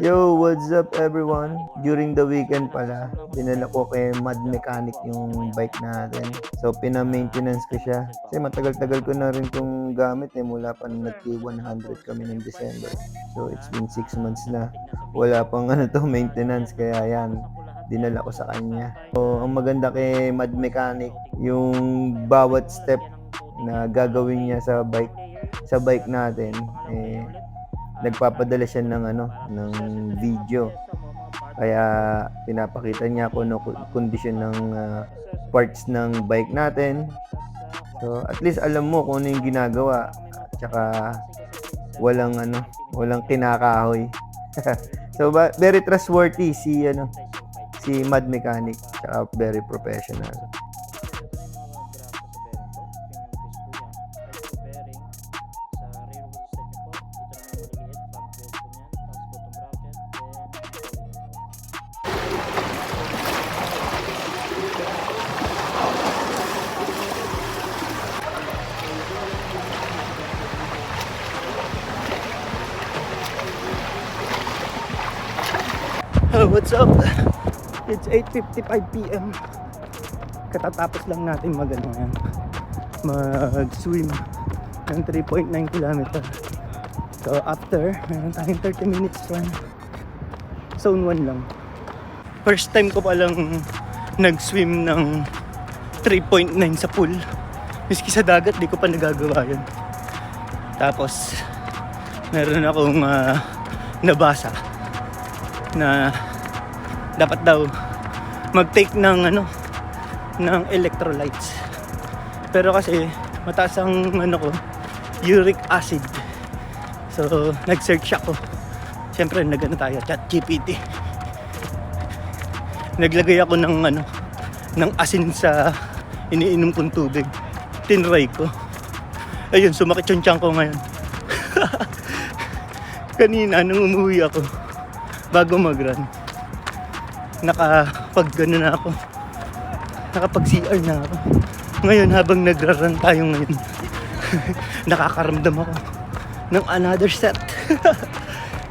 Yo, what's up everyone? During the weekend pala, dinala ko kay Mad Mechanic yung bike natin. So, pina-maintenance ko siya. Kasi matagal-tagal ko na rin itong gamit mula pa nung nag-100 kami ng December. So, it's been 6 months na. Wala pang maintenance, kaya yan, dinala ko sa kanya. So, ang maganda kay Mad Mechanic, yung bawat step na gagawin niya sa bike natin, nagpapadala siya ng video. Kaya pinapakita niya ako no kondisyon ng parts ng bike natin. So at least alam mo kung ano yung ginagawa. Tsaka walang kinakahoy. So very trustworthy si Mad Mechanic, tsaka very professional. What's up? It's 8:55 PM. Katatapos lang natin mag-swim ng 3.9 km. So after, meron tayong 30 minutes run. Zone 1 lang. First time ko palang nag-swim ng 3.9 sa pool. Miski sa dagat, di ko pa nagagawa yun. Tapos, meron akong nabasa na dapat daw mag-take ng electrolytes. Pero kasi mataas ang uric acid. So nag-search ako. Siyempre tayo, ChatGPT. Naglagay ako ng asin sa iniinom kong tubig. Tinry ko. Ayun, sumakit yung tiyan ko ngayon. Kanina nung umuwi ako bago mag-run, nakapag-CR na ako. Ngayon habang nagra-run tayo ngayon, nakakaramdam ako ng another set.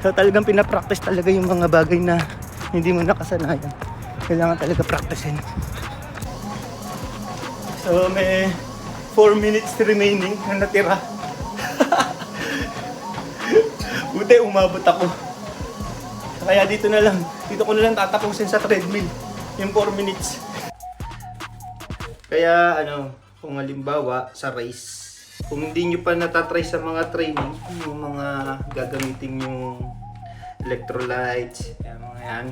So talagang pinapractice talaga yung mga bagay na hindi mo nakasanayan. Kailangan talaga practicein. So may 4 minutes remaining na natira. Buti umabot ako. Kaya dito ko na lang tatapusin sa treadmill yung 4 minutes. Kaya kung halimbawa sa race, kung hindi nyo pa natatry sa mga training, yung mga gagamitin yung electrolytes, mga yan,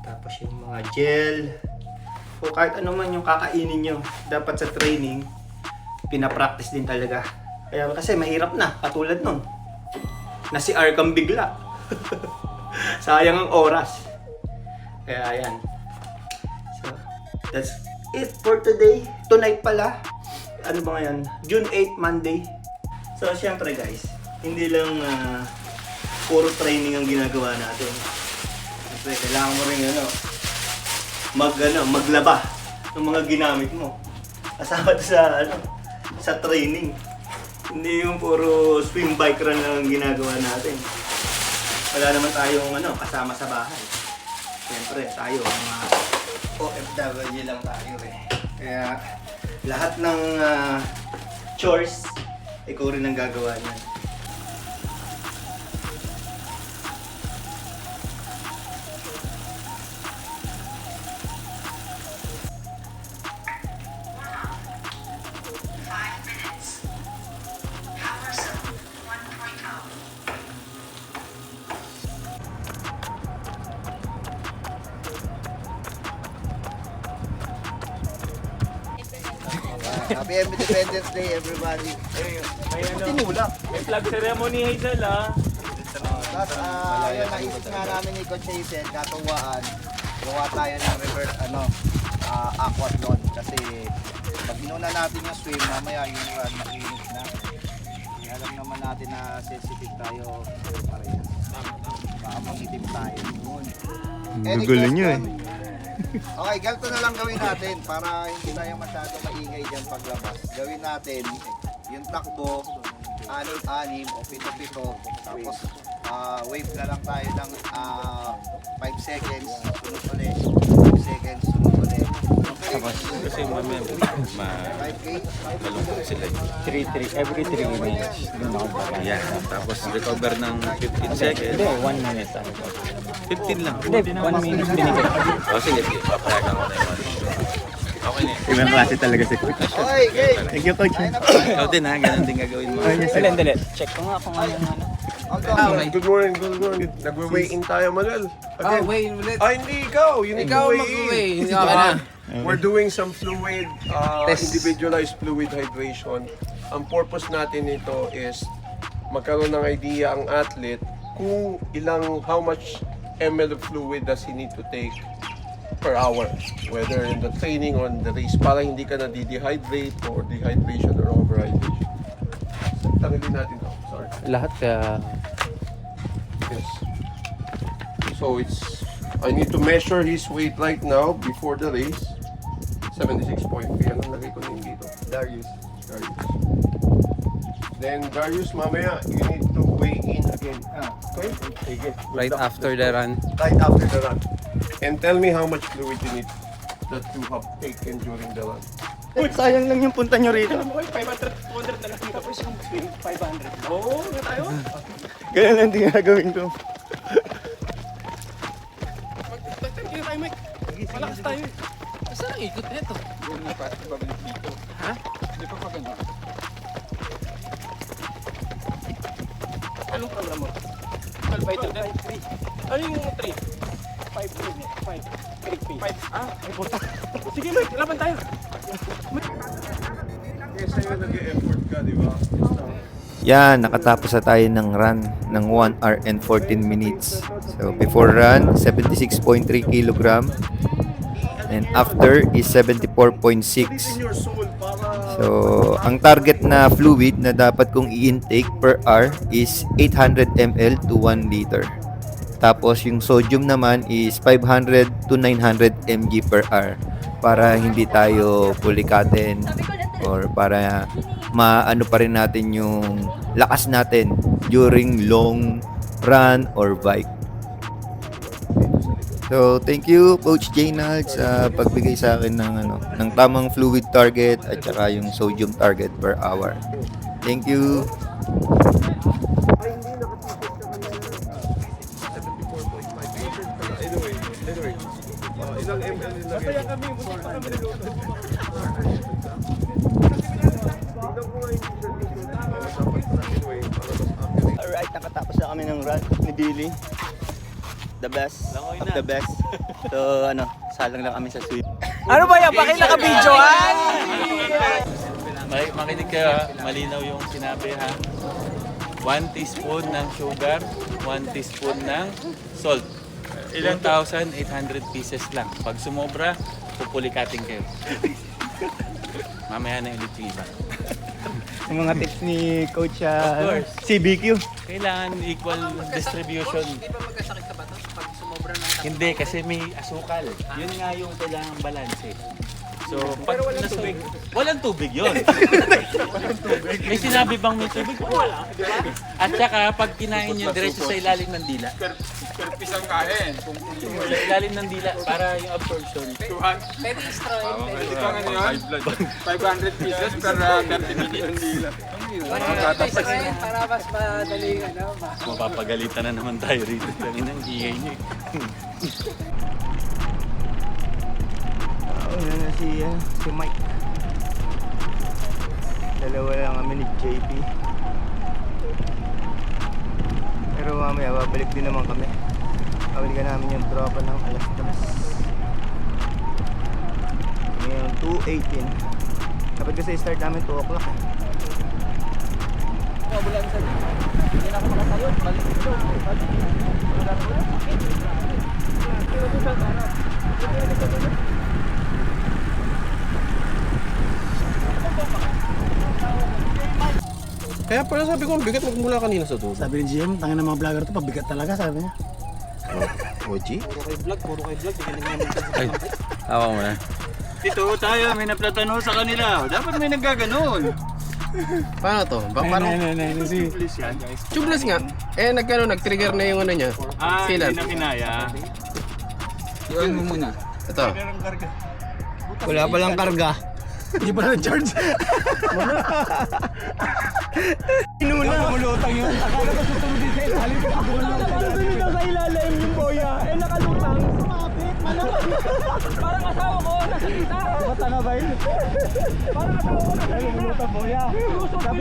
tapos yung mga gel, o kahit ano man yung kakainin nyo, dapat sa training, pinapractice din talaga. Kaya kasi mahirap na, katulad nun, na si Arkam bigla. Sayang ang oras. Kaya ayan. So, that's it for today. Tonight pala. Ano ba ngayon? June 8, Monday. So, syempre guys, hindi lang puro training ang ginagawa natin. Siyempre, kailangan mo rin maglaba ng mga ginamit mo. Kasama sa training. Hindi yung puro swim bike run lang ang ginagawa natin. Wala naman tayong kasama sa bahay. Siyempre, tayo mga OFW lang tayo eh. Kaya lahat ng chores, ikaw rin ang gagawa niyan. Happy Independence Day, everybody. Tinula. May flag ceremony, Hazel, Tapos, yun, naisip nga namin ni Coach Hazel, katuwaan, gawa tayo ng reverse, aquathlon. Kasi, pag inuna natin yung swim, mamaya yung run, makinis na. Alam naman natin na sensitive tayo parehas. Baka mangitim tayo. Gugulo nyo eh. Okay, ganito na lang gawin natin para hindi tayo masyado maingay dyan paglabas. Gawin natin yung takbo, 6-6 o 7-7. Tapos wave na lang tayo ng 5 seconds, sunod ulit, 5 seconds, sunod ulit. Kasi mamaya, 5K, malungkot sila. 3-3, every 3 minutes. Yan, tapos recover ng 15 seconds. Hindi, 1 minute. 15 lang. Hindi, 1 minute binigay. O sige, sige, papayagan ko na yun. Okay na yun. Ibang klase talaga si Coach. okay, game! Thank you, Coach. Ikaw din ha, ganun din gagawin mo. Dali. Check ko nga kung anong ano. Good morning, good morning. Nagwe-weigh in tayo, Manuel. Again. weigh in ulit. Ay, hindi ikaw. You need Ikaw to weigh mag-weigh. in. Hindi ka na. We're doing some fluid, individualized fluid hydration. Ang purpose natin nito is magkaroon ng idea ang athlete kung how much ml of fluid does he need to take per hour, whether in the training or in the race, para hindi ka na dehydrate or dehydration or overhydration. Tanggalin natin to. Sorry. Lahat kaya... Yes. So I need to measure his weight right now before the race. 76.3. Anong lagay ko na dito? Darius. Then Darius, mamaya, you need to weigh in again. Okay? Sige. Right after the run. Right after the run. And tell me how much fluid you need that you have taken during the run. Sayang lang yung punta nyo rito. 500, 200 na lang yung tapos yung 500. Oo, na tayo. Ganun lang din gagawin ko. Mag-thank you tayo, Mike. Malakas tayo eh. Saan ang ikot nito? Ha? Hindi pa paganda. Anong program mo? Fighter din? Ano yung 3? 5. Ay, puta. Sige, Mike, laban tayo. Kaya sa'yo nag-e-effort ka, di ba? Yan, nakatapos na tayo ng run ng 1 hour and 14 minutes. So, before run, 76.3 kilogram. And after is 74.6. So, ang target na fluid na dapat kong i-intake per hour is 800 ml to 1 liter. Tapos, yung sodium naman is 500 to 900 mg per hour para hindi tayo pulikatin or para maano pa rin natin yung lakas natin during long run or bike. So, thank you Coach Jaynald sa pagbigay sa akin ng tamang fluid target at saka yung sodium target per hour. Thank you. Anyway, ilang ml yung lagay? Masaya kami, buti pa kami niluluto. Tingnan ko nga yung t-shirt dito. Dapat na anyway, para mas accurate. Alright, nakatapos na kami ng run ni Billy. The best of the best. So, salang lang kami sa swim. Ano ba yan? Bakit naka-videoan? Makinig kayo ha, malinaw yung sinabi ha. 1 teaspoon ng sugar, 1 teaspoon ng salt. 2,800 pieces lang. Pag sumobra, pupulikatin kayo. Mamaya na ulit yung iba. Yung mga tips ni Coach Of course. CBQ. Kailangan equal distribution. Hindi ba magkasakit ka ba ito? Pag sumobra ng Hindi, kasi may asukal. Yun nga yung kailangan balance eh. So, pag walang tubig. Walang tubig yun. May sinabi bang may tubig? Wala. Diba? At saka, pag kinain nyo, diretso sa ilalim ng dila. Pisang kain. Sa ilalim ng dila, para yung absorption. pwede i-straw yun. Pwede kang ano yun? 500 pieces per 30 minutes. I-straw yun para mas madaling Mapapagalitan na naman tayo rito. Tangin ang ingay nyo eh. Una na si Mike. Dalawa lang kami ni JP. Pero mamaya babalik din naman kami. Babalikan namin yung tropa ng alas 3. Ngayon 2:18. Dapat kasi start namin 2 o'clock. Hindi na ako makatayo. Balik ito. Kaya pala sabi ko, ang bigat magmula kanina sa dulo. Sabi ng GM, tangin ng mga vlogger to, pabigat talaga, sabi niya. OG? Ay, hawa mo na. Dito tayo, may naplatano sa kanila. Dapat may naggaganon. Paano to? Parang tubeless nga. Nag-trigger na yung ano niya. Sealant. Hindi na kinaya. Iwan mo muna. Ito. Wala palang karga. Hindi pa na charge. Inuna. Mulutang yun. Akala ko susunod din sa ilalim. Susunod daw sa ilalim yung boya. Nakalutang. Parang asawa ko. Nasa kita. Bata nga ba yun? Parang asawa ko. Nasa boya. Sabi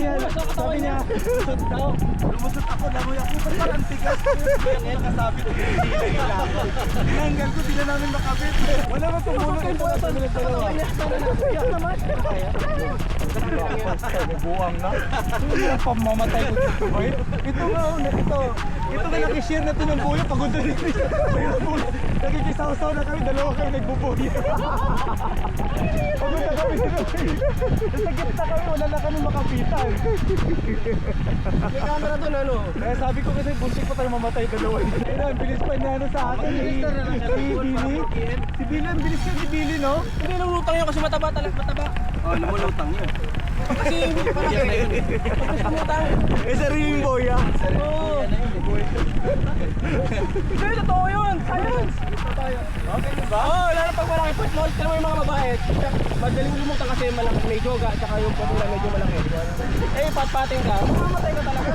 niya. Lumusot daw. Lumusot ako. Lamoy ako. Parang tigas. Ngayon kasabit. Tinanggal ko. Di na namin makabit. Wala ba tumulong ito? Tiyak naman. Buwang na. Ang pamamatay ko dito, boy. Ito nga, ito nga nakishare na ito ng buyo. Pagod na rin siya. Nakikisaw-saw na kami. Dalawa kami nagbubuyo. Pagod na kami. Sa gitna kami. Wala na kami makapitan. May camera doon, ano? Kaya sabi ko kasi buntik pa tayo mamatay dalawa. Ayun, bilis pa niya ano sa akin. Si Billy. Si Billy, ang bilis niya si Billy, no? Hindi, lumulutang yun kasi mataba talaga. Mataba. Oh, lumulutang yun. Kasi parang lumulutang. Sari yung boya. Oo. Hindi, totoo yun. Science. Okay, diba? Oo, lalo pag malaki football. Kaya mo yung mga babae. Madaling lumutang kasi may joga. Tsaka yung pagula medyo malaki. Pat-pating ka. Mamatay ka talaga.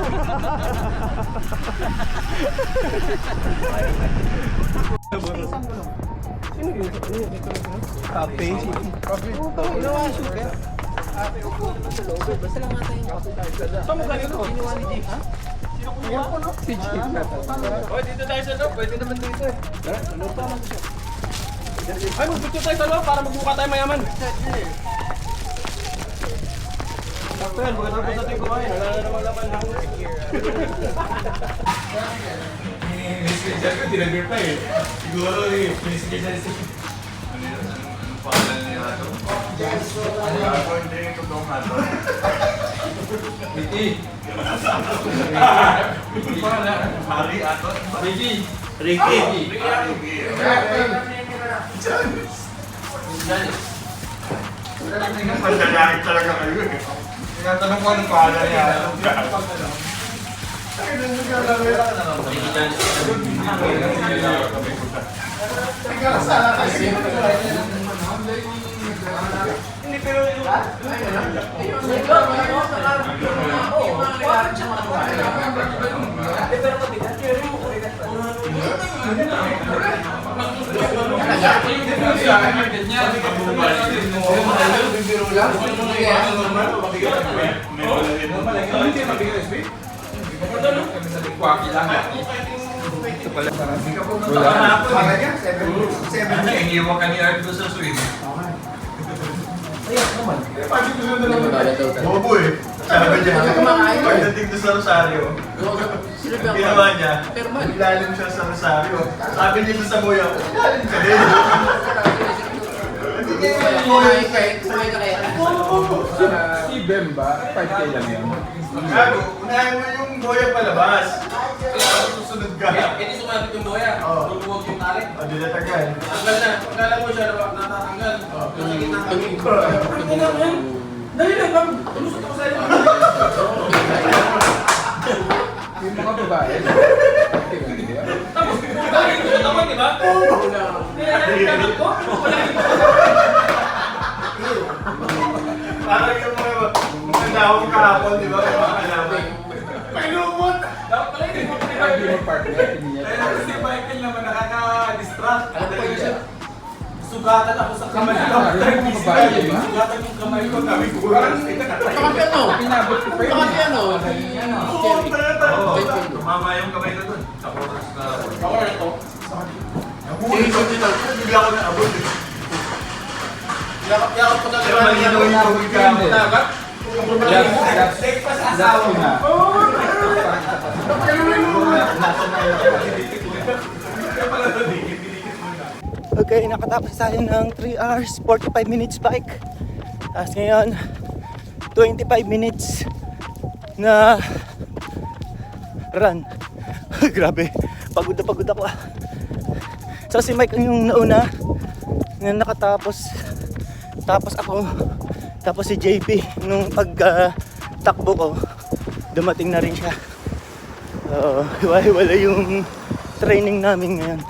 Sino yun? Kape. Ginawa yung sugar. Basta lang natin yung kape. Saan mo galing ko? Ginawa ni Jake, ha? Sino kumuha ko, no? Si Jake. Oh, dito tayo sa loob. Pwede naman dito eh. Loob pa naman siya. Ay, magpicture tayo sa loob para magbuka tayo mayaman. Kapel, magkatapos natin kumain. Wala na naman laban lang. Siya ko, tinagir pa eh. Siguro eh, pinisigil siya. Ano yun? Anong pangalan niya ito? Ano yung hindi yung totoong hato? Ricky! Hari ato? Ricky! Ricky! Magdalangit talaga kayo eh. Tinatanong ko anong pangalan niya. Iniwan ka ni Art doon sa swing. Bobo eh. Sabi niya, pagdating doon sa Rosario, ginawa niya, ilalim siya sa Rosario. Sabi niya doon sa Moya, ilalim ka din. Si Bemba, 5K lang yan. Gago, unahin mo yung boya palabas. Kaya susunod ka. Hindi sumabit yung boya. Luluwag yung tarik. O, di natagal. Tanggal na. Pagkala mo siya, natatanggal. Nakikita kami. Dali lang, ma'am. Tulusot ako sa'yo. Yung mga babae. Tapos, dali ko sa taman, di ba? Kaya ko. Parang yung mga dahong kahapon, di ba? Mga kalaban. Pailumot! Dapat pala hindi mo partner. Kaya si Michael naman nakaka-distract. Alam ko yun. Sugatan ako sa kamay ko. Sugatan yung kamay ko. Sabi ko, Pakapi ano? pinabot ko pa yun. Pakapi ano? Tumama yung kamay ko dun. Sa oras na. Ako na ito. Bigla ako na abot. Yakap ko talaga. Pero malinaw yung tubig ka ako. Take pa sa asawa mo. Okay, nakatapos tayo ng 3 hours, 45 minutes bike. Tapos ngayon, 25 minutes na run. Grabe, pagod ako. So si Mike yung nauna na nakatapos. Tapos ako, tapos si JP nung takbo ko, dumating na rin siya. So, hiwa-hiwala yung training namin ngayon.